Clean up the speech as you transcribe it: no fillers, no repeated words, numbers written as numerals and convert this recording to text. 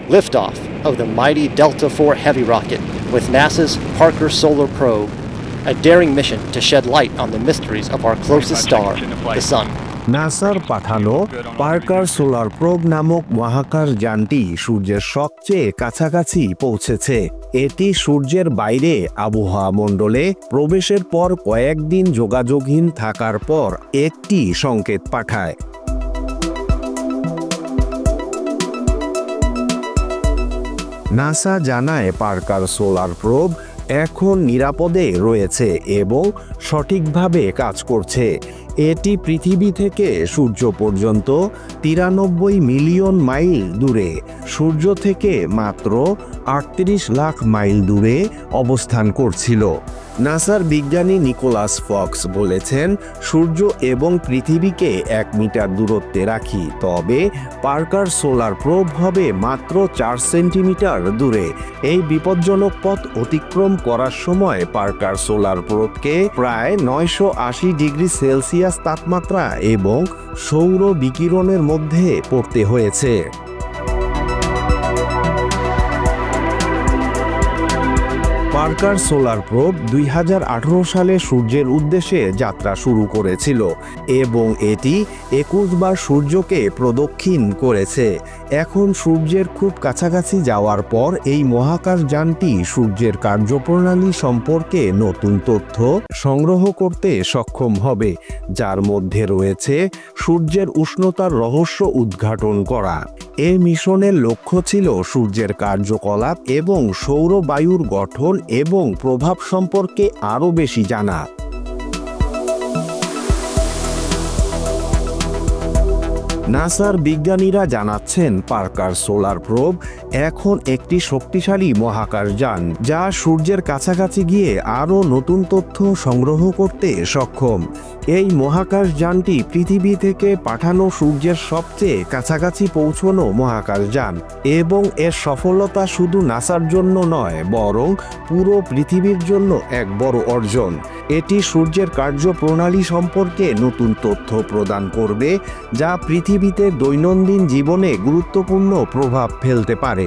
Liftoff of the mighty Delta IV Heavy rocket with NASA's Parker Solar Probe, a daring mission to shed light on the mysteries of our closest star, the Sun. নাসার পাঠানো Parker solar probe নামক মহাকাশ যানটি সূর্যের সবচেয়ে কাছাকাছি পৌঁছেছে। এটি সূর্যের বাইরে আবহাওয়া মণ্ডলে প্রবেশের পর কয়েকদিন যোগাযোগহীন থাকার পর একটি সংকেত পাঠায়। নাসা জানায় পার্কার সোলার প্রোব এখন নিরাপদে রয়েছে এবং সঠিকভাবে কাজ করছে। এটি পৃথিবী থেকে সূর্য পর্যন্ত 93 মিলিয়ন মাইল দূরে, সূর্য থেকে মাত্র 38 লাখ মাইল দূরে অবস্থান করছিল। নাসার বিজ্ঞানী নিকোলাস ফক্স বলেছেন, সূর্য এবং পৃথিবীকে 1 মিটার দূরত্বে রাখি, তবে পার্কার সোলার প্রোব হবে মাত্র 4 সেন্টিমিটার দূরে। এই বিপজ্জনক পথ অতিক্রম করার সময় পার্কার সোলার প্রোবকে প্রায় 980 ডিগ্রি সেলসিয়াস তাপমাত্রা এবং সৌর বিকিরণের মধ্যে পড়তে হয়েছে। পার্কার সোলার প্রোব 2018 সালে সূর্যের উদ্দেশ্যে যাত্রা শুরু করেছিল এবং এটি 21 বার সূর্যকে প্রদক্ষিণ করেছে। এখন সূর্যের খুব কাছাকাছি যাওয়ার পর এই মহাকাশ যানটি সূর্যের কার্যপ্রণালী সম্পর্কে নতুন তথ্য সংগ্রহ করতে সক্ষম হবে, যার মধ্যে রয়েছে সূর্যের উষ্ণতার রহস্য উদ্ঘাটন করা। এই মিশনের লক্ষ্য ছিল সূর্যের কার্যকলাপ এবং সৌর বায়ুর গঠন এবং প্রভাব সম্পর্কে আরও বেশি জানা। নাসার বিজ্ঞানীরা জানাচ্ছেন, পার্কার সোলার প্রোব এখন একটি শক্তিশালী মহাকাশ যান যা সূর্যের কাছাকাছি গিয়ে আরও নতুন তথ্য সংগ্রহ করতে সক্ষম। এই মহাকাশ যানটি পৃথিবী থেকে পাঠানো সূর্যের সবচেয়ে কাছাকাছি পৌঁছানো মহাকাশ যান এবং এর সফলতা শুধু নাসার জন্য নয়, বরং পুরো পৃথিবীর জন্য এক বড় অর্জন। এটি সূর্যের কার্যপ্রণালী সম্পর্কে নতুন তথ্য প্রদান করবে, যা পৃথিবীতে দৈনন্দিন জীবনে গুরুত্বপূর্ণ প্রভাব ফেলতে পারে।